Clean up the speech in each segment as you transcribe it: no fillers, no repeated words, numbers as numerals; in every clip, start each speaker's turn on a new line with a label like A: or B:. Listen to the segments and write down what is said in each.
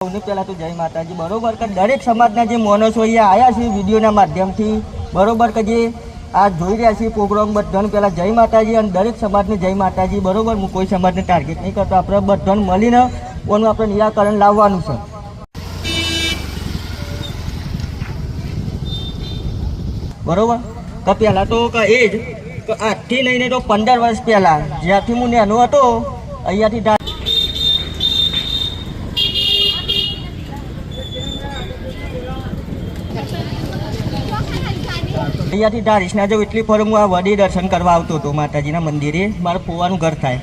A: પહેલા તો જય માતાજી બરોબર કે દરેક સમાજના જે માણસો અહીંયા આવ્યા છે વિડીયોના માધ્યમથી બરોબર કે જે આ જોઈ રહ્યા છે પ્રોગ્રામ બધાને પહેલાં જય માતાજી અને દરેક સમાજને જય માતાજી બરોબર. હું કોઈ સમાજને ટાર્ગેટ નહીં કરતો, આપણે બધાને મળીને ઓનું આપણે નિરાકરણ લાવવાનું છે. બરોબર કે પહેલાં તો કે એ જ આજથી લઈને તો 15 વર્ષ પહેલાં જ્યાંથી હું નાનો હતો અહીંયાથી અહીંયાથી ધારીશના જો એટલી ફર હું આ વડી દર્શન કરવા આવતો હતો માતાજીના મંદિરે. મારું ફોવાનું ઘર થાય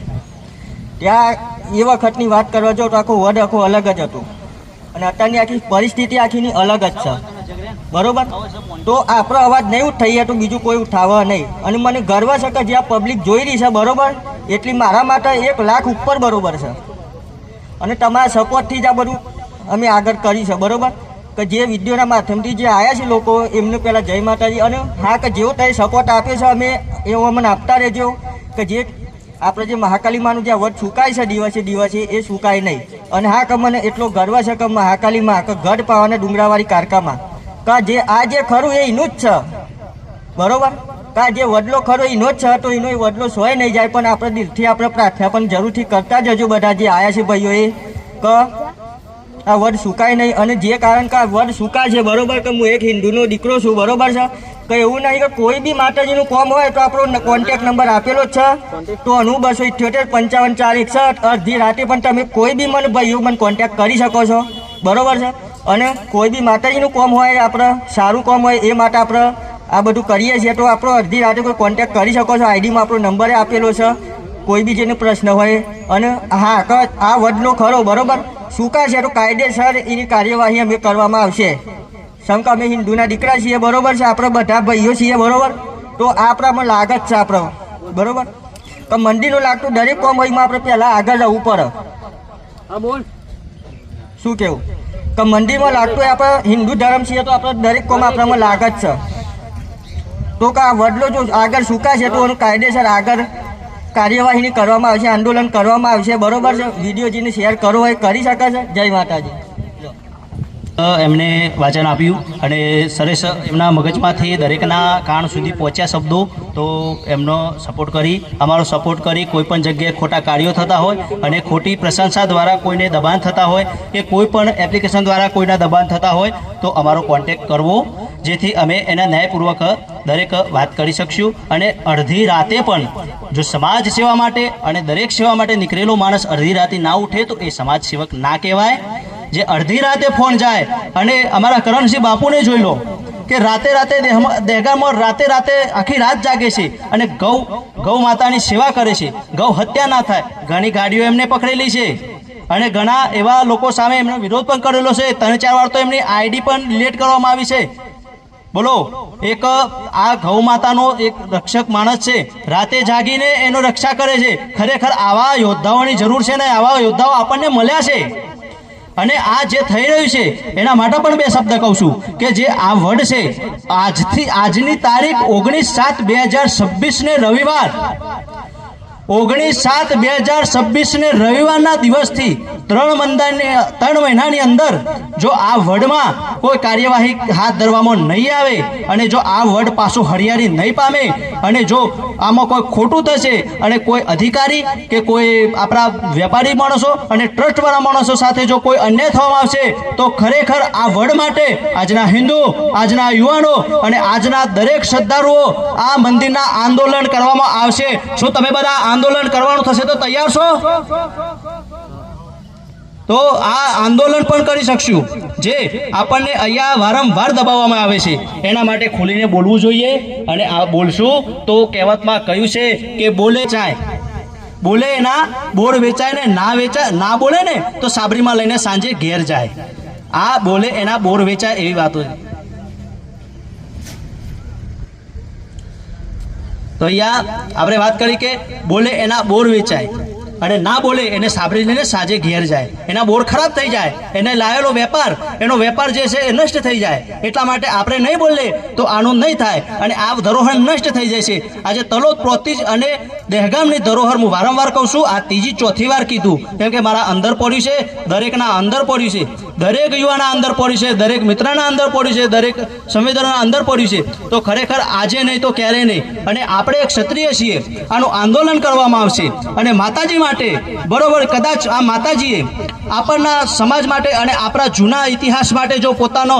A: ત્યાં એ વખતની વાત કરવા જો તો આખો વડ આખો અલગ જ હતો અને અત્યારની આખી પરિસ્થિતિ આખીની અલગ જ છે બરોબર. તો આપણો અવાજ નહીં ઉઠાઈએ તો બીજું કોઈ ઉઠાવે નહીં. અને મને ગર્વ છે કે જ્યાં પબ્લિક જોઈ રહી છે બરોબર એટલી મારા માટે 1 લાખ ઉપર બરોબર છે. અને તમારા સપોર્ટથી જ આ બધું અમે આગળ કરી છે બરોબર. કે જે વિડીયોના માધ્યમથી જે આવ્યા છે લોકો એમને પહેલાં જય માતાજી. અને હા કે જેવો તમે સપોર્ટ આપ્યો છે અમે એવો અમને આપતા રહેજો કે જે આપણે જે મહાકાલી માનું જે વટ સુકાય છે દિવસે દિવસે એ સુકાય નહીં. અને હા કે મને એટલો ગર્વ છે કે મહાકાલીમાં કે ગઢ પાવાના ડુંગરાવાળી કારકામાં કે જે આ જે ખરું એ એનું જ છે બરોબર. કા જે વડલો ખરો એનો જ છે તો એનો એ વડલો સોય નહીં જાય. પણ આપણે દિલથી આપણે પ્રાર્થના પણ જરૂરથી કરતા જજો બધા જે આવ્યા છે ભાઈઓએ કે આ વડ સુકાય નહીં. અને જે કારણ કે આ વડ સુકાય છે બરોબર કે હું એક હિન્દુનો દીકરો છું બરોબર છે કે એવું નહીં કે કોઈ બી માતાજીનું કામ હોય તો આપણો કોન્ટેક્ટ નંબર આપેલો જ છે 9278555461. અડધી રાતે પણ તમે કોઈ બી મને ભાઈઓ મને કોન્ટેક્ટ કરી શકો છો બરોબર છે. અને કોઈ બી માતાજીનું કામ હોય આપણે સારું કામ હોય એ માટે આપણે આ બધું કરીએ છીએ તો આપણો અડધી રાતે કોઈ કોન્ટેક્ટ કરી શકો છો. આઈડીમાં આપણો નંબર આપેલો છે કોઈ બી જેને પ્રશ્ન હોય. અને હા કે આ વડલો ખરો બરોબર સુકાય છે તો કાયદેસર એની કાર્યવાહી અમે કરવામાં આવશે. શંકા અમે હિન્દુના દીકરા છીએ બરોબર છે, આપણે બધા ભાઈઓ છીએ બરોબર. તો આપણામાં લાગત છે આપણો બરોબર. તો મંદિરનું લાગતું દરેક કોમ હોયમાં આપણે પહેલાં આગળ જવું પડે. હા બોલ શું કેવું કે મંદિરમાં લાગતું હોય આપણે હિન્દુ ધર્મ છીએ તો આપણે દરેક કોમ આપણામાં લાગત છે. તો કે આ વડલો જો આગળ સુકાય છે તો એનું કાયદેસર આગળ કાર્યવાહી કરવામાં આવશે, આંદોલન કરવામાં આવશે બરોબર છે. વિડીયો જેને શેર કરવો હોય કરી શકે છે. જય માતાજી.
B: એમને વાચન આપ્યું અને સરસ એમના મગજમાંથી દરેકના કાન સુધી પહોંચ્યા શબ્દો. તો એમનો સપોર્ટ કરી અમારો સપોર્ટ કરી કોઈ પણ જગ્યાએ ખોટા કાર્યો થતા હોય અને ખોટી પ્રશંસા દ્વારા કોઈને દબાણ થતા હોય કે કોઈ પણ એપ્લિકેશન દ્વારા કોઈના દબાણ થતા હોય તો અમારો કોન્ટેક્ટ કરવો જેથી અમે એના ન્યાયપૂર્વક દરેક વાત કરી શકશું. અને અડધી રાતે પણ જો સમાજ સેવા માટે અને દરેક સેવા માટે નીકળેલો માણસ અડધી રાતે ના ઉઠે તો એ સમાજ સેવક ના કહેવાય. જે અડધી રાતે ફોન જાય અને અમારા કરણસિંહ બાપુને જોઈ લો કે રાતે દહેગામાં રાતે આખી રાત જાગે છે અને ગૌ માતાની સેવા કરે છે. ગૌ હત્યા ના થાય. ઘણી ગાડીઓ એમને પકડેલી છે અને ઘણા એવા લોકો સામે એમનો વિરોધ પણ કરેલો છે. 3-4 વાર તો એમની આઈડી પણ ડિલીટ કરવામાં આવી છે. બોલો, એક આ ગૌ માતાનો એક રક્ષક માણસ છે, રાતે જાગીને એનો રક્ષા કરે છે. ખરેખર આવા યોદ્ધાઓની જરૂર છે ને આવા યોદ્ધાઓ આપણને મળ્યા છે. અને આ જે થઈ રહ્યું છે એના માટે પણ 2 શબ્દ કહું છું કે જે આ વડ છે આજની તારીખ 19/7/2026 ને રવિવાર 19/7/2026 ને રવિવારના દિવસથી 3 મહિનાની અંદર જો આ વડમાં કોઈ કાર્યવાહી હાથ ધરવામાં નહીં આવે અને જો આ વડ પાછું હરિયાળી નહીં પામે અને જો આમાં કોઈ ખોટું થશે અને કોઈ અધિકારી કે કોઈ આપણા વેપારી માણસો અને ટ્રસ્ટવાળા માણસો સાથે જો કોઈ અન્યાય થવામાં આવશે તો ખરેખર આ વડ માટે આજના હિન્દુ, આજના યુવાનો અને આજના દરેક શ્રદ્ધાળુઓ આ મંદિરના આંદોલન કરવામાં આવશે. શું તમે બધા આંદોલન કરવાનું થશે તો તૈયાર છો? તો આ આંદોલન પણ કરી શકશું. જે આપણને અહીંયા વારંવાર દબાવવામાં આવે છે એના માટે ખુલીને બોલવું જોઈએ. અને આ બોલશું તો કહેવતમાં કહ્યું છે કે બોલે ચાય બોલે એના બોર વેચાય ને ના બોલે ને તો સાબરીમાં લઈને સાંજે ઘેર જાય. આ બોલે એના બોર વેચાય એવી વાતો છે. તો અહીંયા આપણે વાત કરી કે બોલે એના બોર વેચાય અને ના બોલે એને સાંભળીને સાંજે ઘેર જાય, એના બોર્ડ ખરાબ થઈ જાય, એને લાવેલો વેપાર એનો વેપાર જે છે એ નષ્ટ થઈ જાય. એટલા માટે આપણે નહીં બોલીએ તો આનું નહીં થાય અને આ ધરોહર નષ્ટ થઈ જાય છે. આજે તલોદ, પ્રોતિજ અને દહેગામની ધરોહર હું વારંવાર કહું છું, આ ત્રીજી ચોથી વાર કીધું, કેમ કે મારા અંદર પડ્યું છે, દરેકના અંદર પડ્યું છે, દરેક યુવાના અંદર પડ્યું છે, દરેક મિત્રના અંદર પડ્યું છે, દરેક સંવેદનના અંદર પડ્યું છે. તો ખરેખર આજે નહીં તો ક્યારે નહીં. અને આપણે એક ક્ષત્રિય છીએ, આનું આંદોલન કરવામાં આવશે. અને માતાજી માટે બરોબર, કદાચ આ માતાજીએ આપણના સમાજ માટે અને આપણા જૂના ઇતિહાસ માટે જો પોતાનો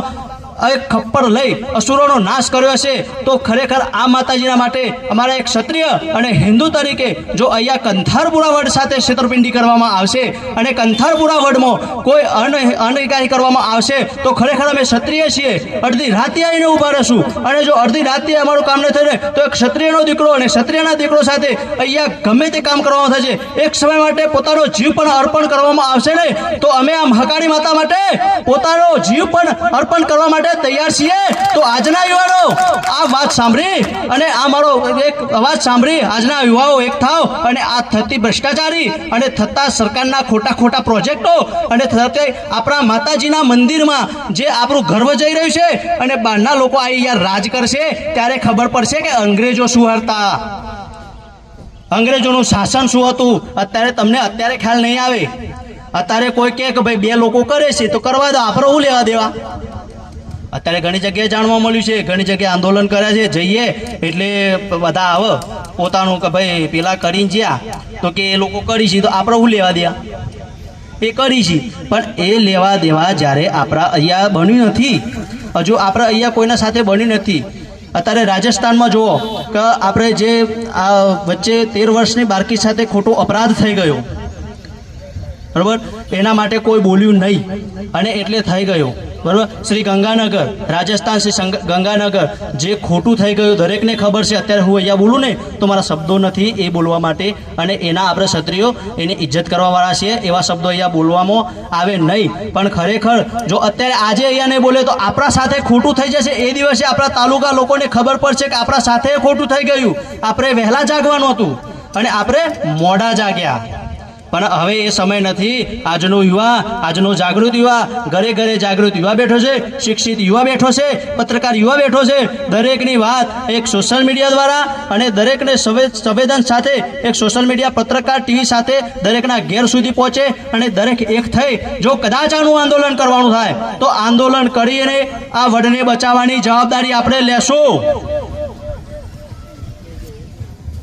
B: એક ખપ્પર લઈ અસુરોનો નાશ કર્યો છે, તો ખરેખર આ માતાજીના માટે અમારા એક ક્ષત્રિય અને હિન્દુ તરીકે જો અહીંયા કંથારપુરા વડ સાથે છેતરપિંડી કરવામાં આવશે અને કંથારપુરા વડમાં કોઈ અનધિકારી કરવામાં આવશે, તો ખરેખર અમે ક્ષત્રિય છીએ, અડધી રાતે આવીને ઊભા રહીશું. અને જો અડધી રાતે અમારું કામ નહીં થાય તો એક ક્ષત્રિયનો દીકરો અને ક્ષત્રિયના દીકરો સાથે અહીંયા ગમે તે કામ કરવામાં થશે, એક સમય માટે પોતાનો જીવ પણ અર્પણ કરવામાં આવશે ને, તો અમે આ મહાકાળી માતા માટે પોતાનો જીવ પણ અર્પણ કરવા માટે તૈયાર છીએ. તો આજના યુવાનો આ વાત સાંભળી અને આ મારો એક અવાજ સાંભળી આજના યુવાઓ એક થાવ અને આ થતી ભ્રષ્ટાચારી અને થતા સરકારના ખોટા પ્રોજેક્ટો અને થતે આપણા માતાજીના મંદિરમાં જે આપણું ગર્વ જઈ રહ્યું છે અને બહારના લોકો આ યાર રાજ કરશે, ત્યારે ખબર પડશે કે અંગ્રેજો શું હતા, અંગ્રેજોનું શાસન શું હતું. અત્યારે ખ્યાલ નહીં આવે. અત્યારે કોઈ કહે કે ભાઈ બે લોકો કરે છે તો કરવા દો, આપણે શું લેવા દેવા. અત્યારે ઘણી જગ્યાએ જાણવા મળ્યું છે, ઘણી જગ્યાએ આંદોલન કર્યા છે, જઈએ એટલે બધા આવે પોતાનું કે ભાઈ પેલા કરીને જ્યાં તો કે એ લોકો કરી છે તો આપણે શું લેવા દેવા, એ કરી છે. પણ એ લેવા દેવા જ્યારે આપણા અહીંયા બન્યું નથી, હજુ આપણે અહીંયા કોઈના સાથે બન્યું નથી. અત્યારે રાજસ્થાનમાં જુઓ કે આપણે જે આ વચ્ચે 13 વર્ષની બાળકી સાથે ખોટો અપરાધ થઈ ગયો, બરાબર, એના માટે કોઈ બોલ્યું નહીં અને એટલે થઈ ગયો, બરાબર. શ્રી ગંગાનગર, રાજસ્થાન શ્રી ગંગાનગર જે ખોટું થઈ ગયું દરેકને ખબર છે. અત્યારે હું અહીંયા બોલું ને તો મારા શબ્દો નથી એ બોલવા માટે, અને એના આપણે ક્ષત્રિયો એની ઇજ્જત કરવાવાળા છીએ, એવા શબ્દો અહીંયા બોલવામાં આવે નહીં. પણ ખરેખર જો અત્યારે આજે અહીંયા નહીં બોલે તો આપણા સાથે ખોટું થઈ જશે. એ દિવસે આપણા તાલુકા લોકોને ખબર પડશે કે આપણા સાથે ખોટું થઈ ગયું, આપણે વહેલા જાગવાનું હતું અને આપણે મોડા જાગ્યા. પણ હવે એ સમય નથી. આજનો યુવા, આજનો જાગૃત યુવા, ઘરે ઘરે જાગૃત યુવા બેઠો છે, શિક્ષિત યુવા બેઠો છે, પત્રકાર યુવા બેઠો છે. દરેકની વાત એક સોશિયલ મીડિયા દ્વારા અને દરેકને સંવેદન સાથે એક સોશિયલ મીડિયા, પત્રકાર, ટીવી સાથે દરેકના ઘેર સુધી પહોંચે અને દરેક એક થઈ જો કદાચ આનું આંદોલન કરવાનું થાય તો આંદોલન કરીને આ વડને બચાવવાની જવાબદારી આપણે લેશું.